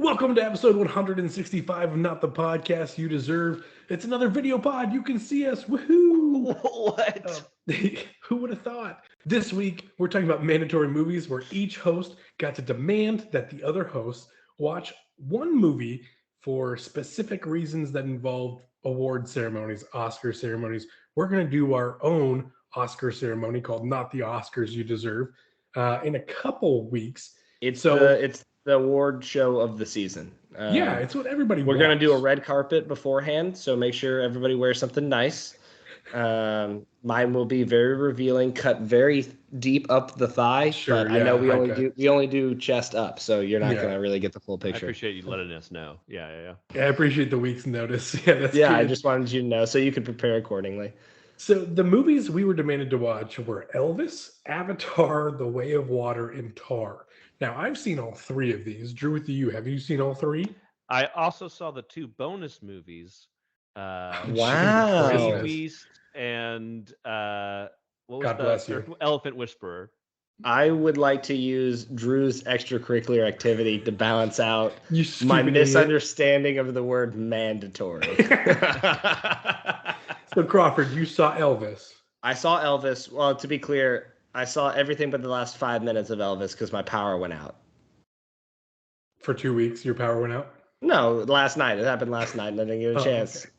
Welcome to episode 165 of Not the Podcast You Deserve. It's another video pod. You can see us. Woohoo! What? Who would have thought? This week, we're talking about mandatory movies where each host got to demand that the other host watch one movie for specific reasons that involved award ceremonies, Oscar ceremonies. We're going to do our own Oscar ceremony called Not the Oscars You Deserve in a couple weeks. It's the award show of the season. Yeah, it's what everybody We're wants. going to do a red carpet beforehand, so make sure everybody wears something nice. Mine will be very revealing, cut very deep up the thigh. Sure, but yeah, I know we only do chest up, so you're not going to really get the full I picture. appreciate you letting us know. Yeah. I appreciate the week's notice. Yeah, that's Yeah, good. I just wanted you to know so you could prepare accordingly. So the movies we were demanded to watch were Elvis, Avatar, The Way of Water, and Tar. Now, I've seen all three of these. Drue, with you, have you seen all three? I also saw the two bonus movies. Wow. Beast and what was God bless you. Elephant Whisperer. I would like to use Drue's extracurricular activity to balance out You my stupid misunderstanding of the word mandatory. idiot. So, Crawford, you saw Elvis. I saw Elvis. Well, to be clear, I saw everything but the last 5 minutes of Elvis because my power went out. For 2 weeks, your power went out? No, last night. It happened last night, and I didn't get a chance. Okay.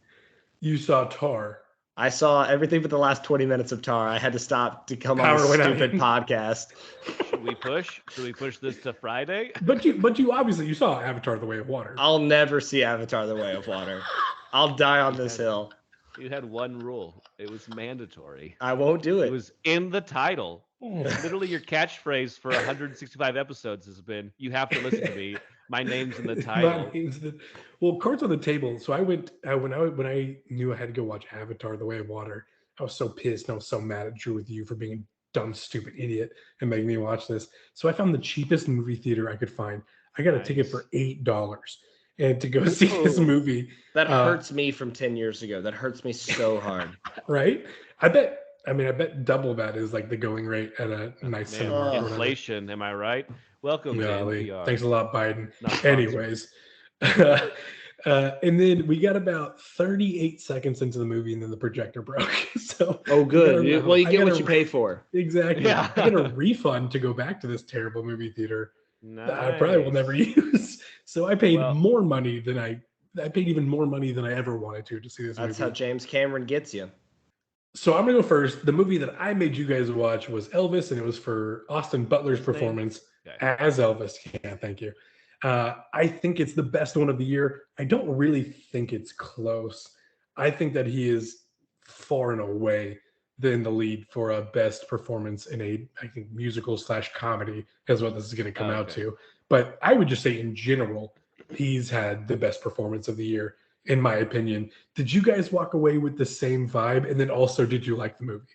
You saw Tar. I saw everything but the last 20 minutes of Tar. I had to stop to come Power on this went out. stupid podcast. Should we push? Should we push this to Friday? But you obviously you saw Avatar: The Way of Water. I'll never see Avatar: The Way of Water. I'll die on this hill. You had one rule. It was mandatory. I won't do It it. was in the title. Literally, your catchphase for 165 episodes has been, "You have to listen to me. My name's in the title." Well, cards on the table. So I went when I knew I had to go watch Avatar: The Way of Water. I was so pissed and I was so mad at Drue with you for being a dumb, stupid idiot and making me watch this. So I found the cheapest movie theater I could find. I got a ticket for $8 and to go see this movie. That hurts me from 10 years ago. That hurts me so hard. Right? I bet double that is like the going rate at a nice cinema. or whatever. Inflation, am I right? Welcome to NPR. Thanks a lot, Biden. Not sponsored. Anyways, and then we got about 38 seconds into the movie, and then the projector broke. So, Oh, good. Well, you get what you pay for. Exactly. Yeah. I got a refund to go back to this terrible movie theater that I probably will Nice. never use. So I paid Well- more money than I paid even more money than I ever wanted to see this That's movie. how James Cameron gets you. So I'm gonna go first. The movie that I made you guys watch was Elvis, and it was for Austin Butler's His name? performance Okay. as Elvis. Yeah, thank you. I think it's the best one of the year. I don't really think it's close. I think that he is far and away in the lead for a best performance in I think musical / comedy is what this is going to come out Okay. to. But I would just say in general, he's had the best performance of the year, in my opinion. Did you guys walk away with the same vibe? And then also, did you like the movie?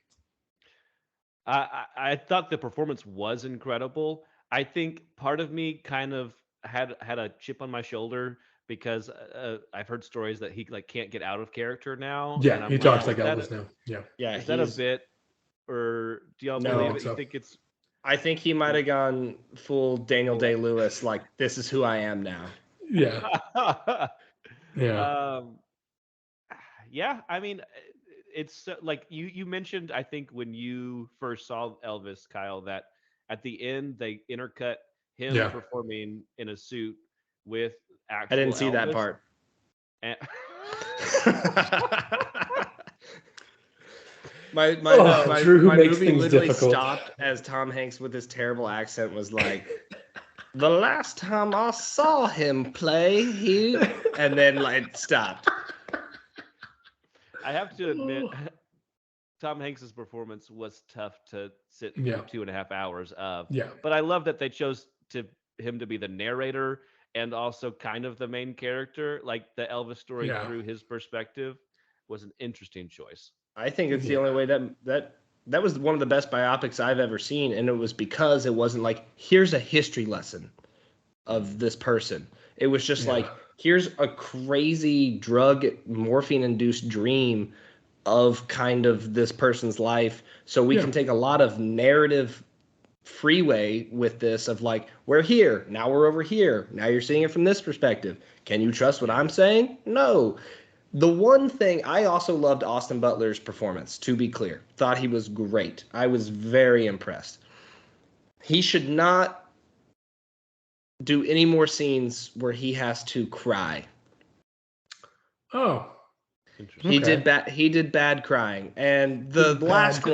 I thought the performance was incredible. I think part of me kind of had a chip on my shoulder because I've heard stories that he can't get out of character now. and Yeah, I'm he talks like is that Elvis now. Yeah. Yeah, Is that a bit, or do y'all No, believe it? so. You think it's I think he might have gone full Daniel Day-Lewis, like, this is who I am now. Yeah. Yeah. Yeah, I mean, it's like you mentioned, I think when you first saw Elvis, Kyle, that at the end they intercut him Yeah. performing in a suit with actual I didn't see that Elvis. part. And- My Drew, who makes movie things literally difficult. stopped as Tom Hanks with his terrible accent was like, the last time I saw him play, and then like stopped. I have to admit, Tom Hanks's performance was tough to sit through Yeah. 2.5 hours of. Yeah. But I love that they chose him to be the narrator and also kind of the main character. Like the Elvis story Yeah. through his perspective was an interesting choice. I think it's the only way that was one of the best biopics I've ever seen, and it was because it wasn't like, here's a history lesson of this person. It was just like, here's a crazy drug morphine-induced dream of kind of this person's life. So we can take a lot of narrative freeway with this of like, we're here, now we're over here, now you're seeing it from this perspective. Can you trust what I'm saying? No. The one thing, I also loved Austin Butler's performance, to be clear. Thought he was great. I was very impressed. He should not do any more scenes where he has to cry. Oh. He did bad crying. And the last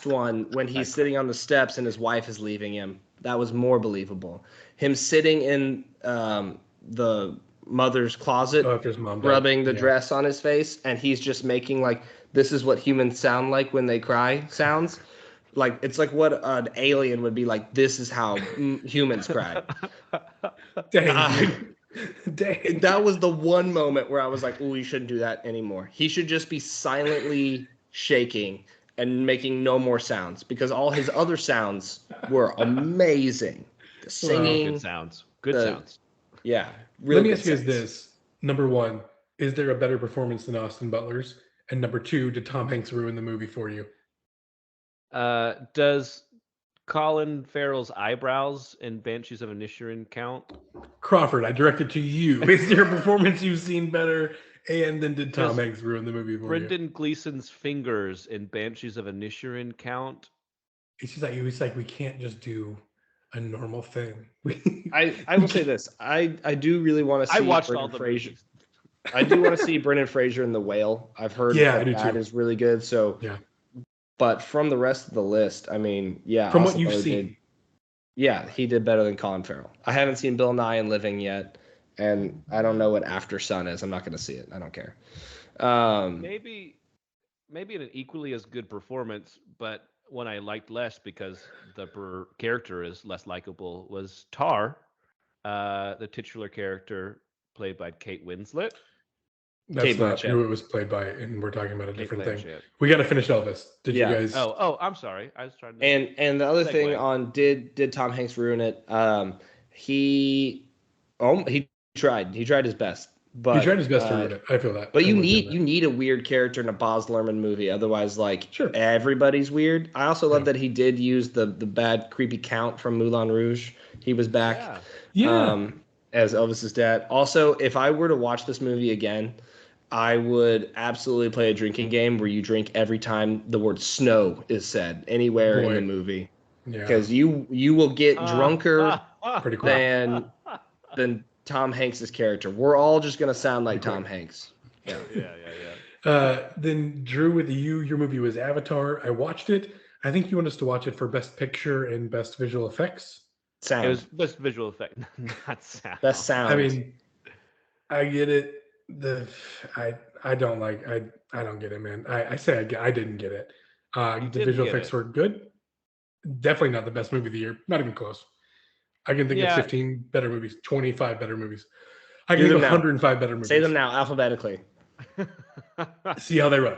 one when he's sitting on the steps and his wife is leaving him, that was more believable. Him sitting in the mother's closet, rubbing the dress on his face, and he's just making like, this is what humans sound like when they cry sounds. Like, it's like what an alien would be like, this is how humans cry. Dang. That was the one moment where I was like, oh, you shouldn't do that anymore. He should just be silently shaking and making no more sounds, because all his other sounds were amazing. The singing. Good sounds. Good sounds. Yeah. Let me ask you this. Number one, is there a better performance than Austin Butler's? And number two, did Tom Hanks ruin the movie for you? Does Colin Farrell's eyebrows in Banshees of Inisherin count? Crawford, I direct it to you. Is there a performance you've seen better? And then did Tom Hanks ruin the movie for Brendan you? Gleeson's fingers in Banshees of Inisherin count? It's just like we can't just do a normal thing. I will say this. I do really want to see Brendan Fraser. I do want to see Brendan Fraser in The Whale. I've heard that is really good. So yeah. But from the rest of the list, I mean, yeah. From what you've seen. He did better than Colin Farrell. I haven't seen Bill Nye and Living yet, and I don't know what After Sun is. I'm not going to see it. I don't care. Maybe in an equally as good performance, but one I liked less because the character is less likable, was Tar, the titular character played by Kate Winslet. That's not who it was played by, and we're talking about a different thing. We got to finish Elvis. Did you guys? Oh, I'm sorry. I was trying to. And the other thing on did Tom Hanks ruin it? He tried. He tried his best. But he tried his best to ruin it. I feel that. But you need a weird character in a Baz Luhrmann movie. Otherwise, everybody's weird. I also love that he did use the bad creepy count from Moulin Rouge. He was back. Yeah. As Elvis's dad. Also, if I were to watch this movie again, I would absolutely play a drinking game where you drink every time the word snow is said anywhere in the movie. Because you will get drunker than Tom Hanks's character. We're all just going to sound like Tom Hanks. Then Drew, with your movie was Avatar. I watched it. I think you want us to watch it for Best Picture and Best Visual Effects. Sound. It was best visual effect, not sound. Best sound. I mean, I get it. I don't get it, man. I didn't get it. The visual effects were good. Definitely not the best movie of the year. Not even close. I can think of 15 better movies, 25 better movies. I can think of 105 better movies. Say them now alphabetically. See how they run.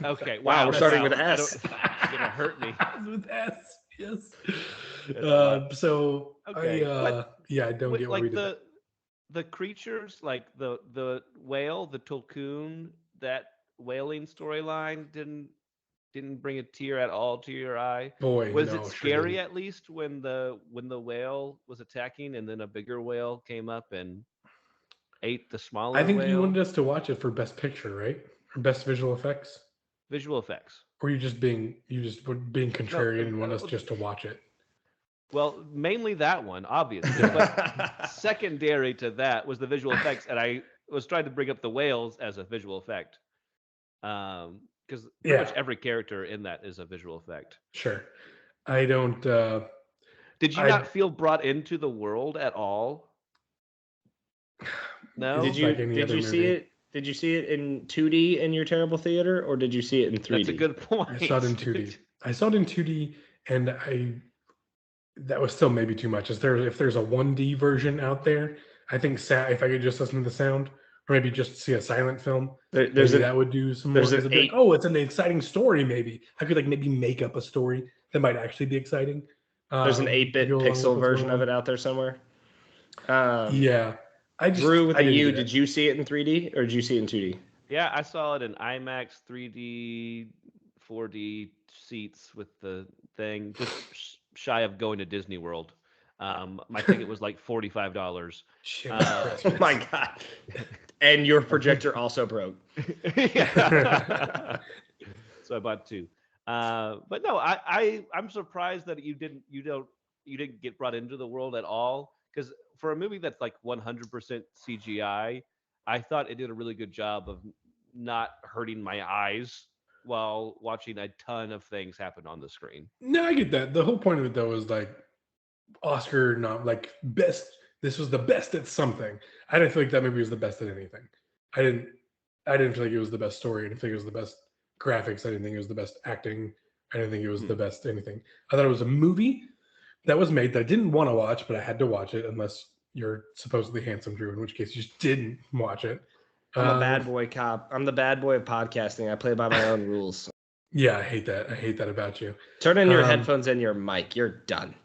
Okay. Wow, we're starting with S. It's gonna hurt me. With S, yes. I don't get why we did that. The creatures, like the whale, the tulkun, that whaling storyline didn't bring a tear at all to your eye. Was it scary at least when the whale was attacking and then a bigger whale came up and ate the smaller whale? I think you wanted us to watch it for Best Picture, right? Or Best Visual Effects? Visual effects. Or you just being contrarian and want us just to watch it? Well, mainly that one, obviously. But secondary to that was the visual effects, and I was trying to bring up the whales as a visual effect. Because pretty much every character in that is a visual effect. Sure. I don't... Did you not feel brought into the world at all? No? Did you see it? Did you see it in 2D in your terrible theater, or did you see it in 3D? That's a good point. I saw it in 2D. And that was still maybe too much. If there's a 1D version out there, I think if I could just listen to the sound, or maybe just see a silent film, that would do some more. It's an exciting story. Maybe I could maybe make up a story that might actually be exciting. There's an 8-bit pixel version of it out there somewhere. Drew, with did you see it in 3D or did you see it in 2D? Yeah, I saw it in IMAX 3D, 4D seats with the thing, just shy of going to Disney World. My ticket was like $45. Oh my God. And your projector also broke. So I bought two. But no, I'm surprised that you didn't get brought into the world at all, because for a movie that's like 100% CGI, I thought it did a really good job of not hurting my eyes while watching a ton of things happen on the screen. No, I get that. The whole point of it though is like Oscar, not like best. This was the best at something. I didn't feel like that movie was the best at anything. I didn't. I didn't feel like it was the best story. I didn't think it was the best graphics. I didn't think it was the best acting. I didn't think it was the best anything. I thought it was a movie that was made that I didn't want to watch, but I had to watch it unless you're supposedly handsome, Drue, in which case you just didn't watch it. I'm a bad boy cop. I'm the bad boy of podcasting. I play by my own rules. Yeah, I hate that. I hate that about you. Turn in your headphones and your mic. You're done.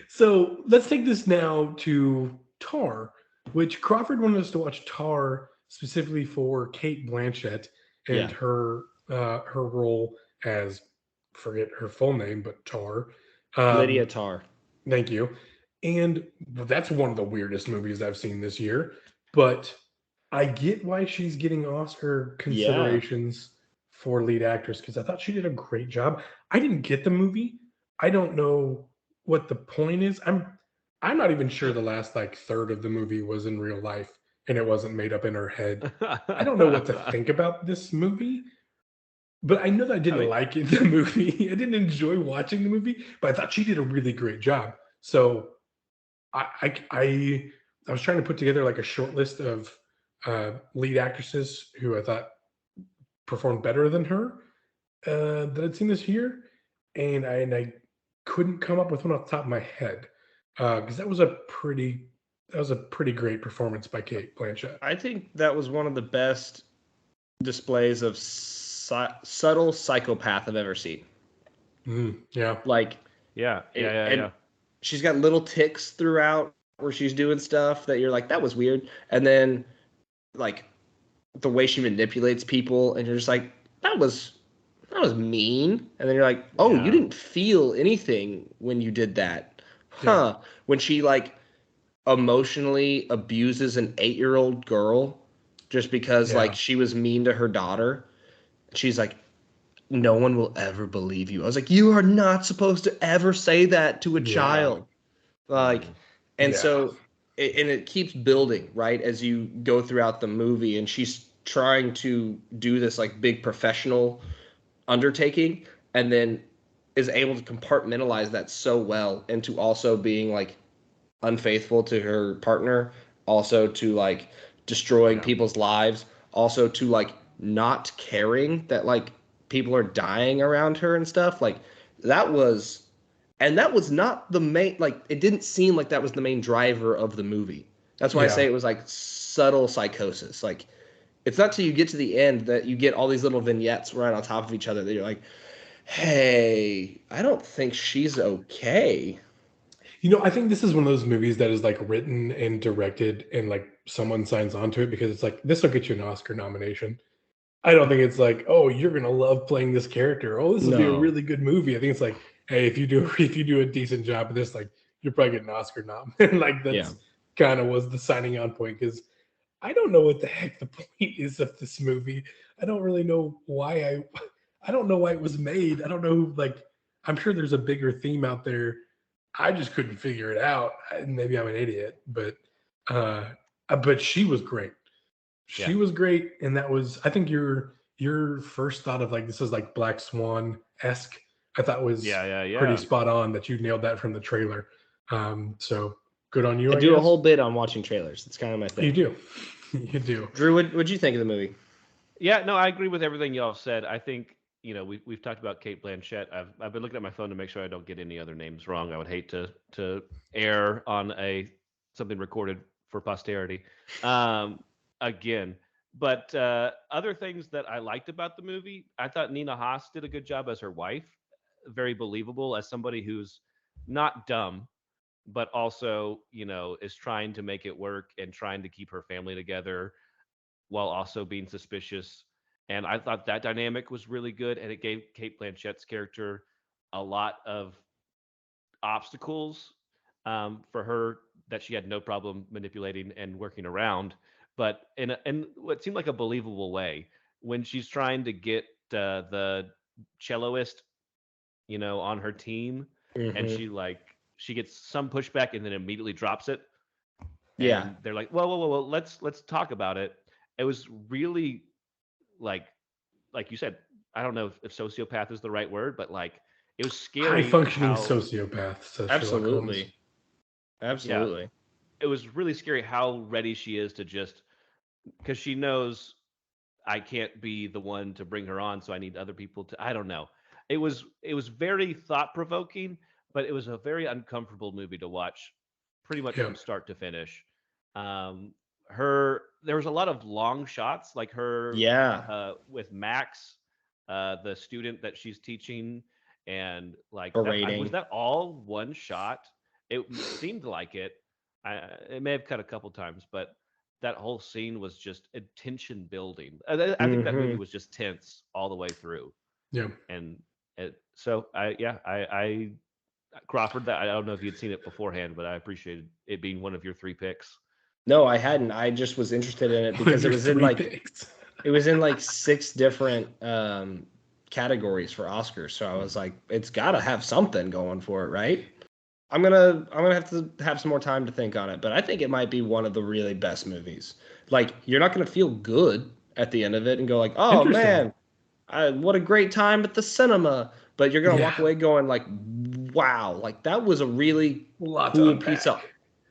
So let's take this now to Tar, which Crawford wanted us to watch Tar specifically for Cate Blanchett and her role as, forget her full name, but Tar. Lydia Tar. Thank you. And that's one of the weirdest movies I've seen this year. But I get why she's getting Oscar considerations for lead actress, because I thought she did a great job. I didn't get the movie. I don't know what the point is. I'm not even sure the last like third of the movie was in real life and it wasn't made up in her head. I don't know what to think about this movie, but I know that I didn't like it, the movie. I didn't enjoy watching the movie, but I thought she did a really great job. So I was trying to put together like a short list of lead actresses who I thought performed better than her that I'd seen this year, and I couldn't come up with one off the top of my head because that was a pretty great performance by Cate Blanchett. I think that was one of the best displays of subtle psychopath I've ever seen. Yeah. Like, yeah. She's got little ticks throughout where she's doing stuff that you're like, that was weird. And then, like, the way she manipulates people, and you're just like, that was mean. And then you're like, oh, you didn't feel anything when you did that. Huh. Yeah. When she, like, emotionally abuses an 8-year-old girl just because, like, she was mean to her daughter. She's like, no one will ever believe you. I was like, you are not supposed to ever say that to a child. Like, and so, it keeps building, right, as you go throughout the movie, and she's trying to do this, like, big professional undertaking, and then is able to compartmentalize that so well into also being, like, unfaithful to her partner, also to, like, destroying people's lives, also to, like, not caring that, like, people are dying around her and stuff. Like, that was not the main, like, it didn't seem like that was the main driver of the movie. That's why I say it was like subtle psychosis. Like, it's not till you get to the end that you get all these little vignettes right on top of each other that you're like, hey, I don't think she's okay. You know, I think this is one of those movies that is like written and directed and like someone signs on to it because it's like, this will get you an Oscar nomination. I don't think it's like, oh, you're gonna love playing this character. Oh, this will be a really good movie. I think it's like, hey, if you do a decent job of this, like, you're probably getting an Oscar nom. Like, that's kind of was the signing on point, because I don't know what the heck the point is of this movie. I don't really know why I don't know why it was made. I don't know, like, I'm sure there's a bigger theme out there. I just couldn't figure it out. Maybe I'm an idiot, but she was great. She was great, and that was, I think, your first thought of like, this is like Black Swan-esque, I thought was pretty spot on, that you nailed that from the trailer. So good on you. I do a whole bit on watching trailers. It's kind of my thing. You do. You do. Drue, what'd you think of the movie? Yeah, no, I agree with everything y'all said. I think, you know, we've talked about Cate Blanchett. I've been looking at my phone to make sure I don't get any other names wrong. I would hate to err on something recorded for posterity. Again. But other things that I liked about the movie, I thought Nina Haas did a good job as her wife. Very believable as somebody who's not dumb, but also, you know, is trying to make it work and trying to keep her family together while also being suspicious And I thought that dynamic was really good, and it gave Kate Blanchett's character a lot of obstacles for her that she had no problem manipulating and working around, but in what seemed like a believable way. When she's trying to get the celloist, on her team, and she gets some pushback and then immediately drops it. Yeah. And they're like, well, let's talk about it. It was really like you said, I don't know if sociopath is the right word, but like it was scary. High functioning sociopath, says absolutely. Absolutely. Yeah. It was really scary how ready she is to just, because she knows I can't be the one to bring her on, so I need other people to. I don't know. It was very thought provoking, but it was a very uncomfortable movie to watch, pretty much from start to finish. There was a lot of long shots, like her with Max, the student that she's teaching, and like was that all one shot? It seemed like it. It may have cut a couple times, but that whole scene was just tension building. I think that movie was just tense all the way through. Yeah. And Crawford, that I don't know if you'd seen it beforehand, but I appreciated it being one of your 3 picks. No, I hadn't. I just was interested in it because it was in like 6 different categories for Oscars. So I was like, it's got to have something going for it, right? I'm gonna have to have some more time to think on it, but I think it might be one of the really best movies. Like, you're not gonna feel good at the end of it and go like, oh man, what a great time at the cinema. But you're gonna walk away going like, wow, like that was a really cool piece of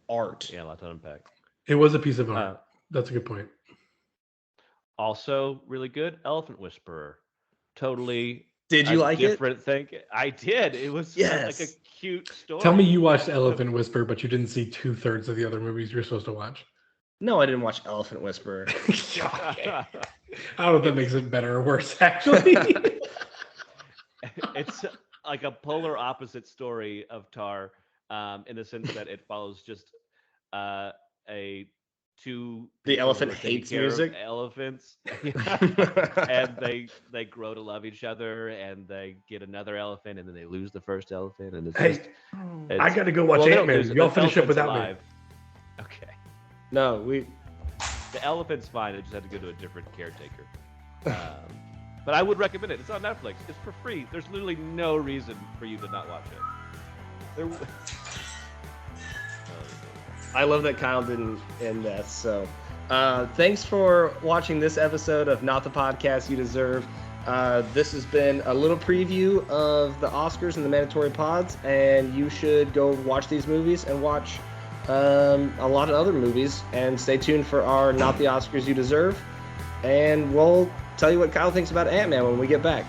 art. Yeah, a lot to unpack. It was a piece of art. That's a good point. Also, really good, Elephant Whisperer. Totally. Did you like different thing? I did. It was like a cute story. Tell me you watched Elephant Whisperer, but you didn't see 2/3 of the other movies you're supposed to watch. No, I didn't watch Elephant Whisperer. I don't know if that makes it better or worse, actually. It's like a polar opposite story of Tar, in the sense that it follows just the elephant hates music. Elephants, and they grow to love each other, and they get another elephant, and then they lose the first elephant, and it's I got to go watch Ant-Man. Y'all finish up without me. Okay. No, the elephant's fine. I just had to go to a different caretaker. But I would recommend it. It's on Netflix. It's for free. There's literally no reason for you to not watch it. I love that Kyle didn't end that. So thanks for watching this episode of Not the Podcast You Deserve. This has been a little preview of the Oscars and the mandatory pods, and you should go watch these movies and watch a lot of other movies, and stay tuned for our Not the Oscars You Deserve, and we'll tell you what Kyle thinks about Ant-Man when we get back.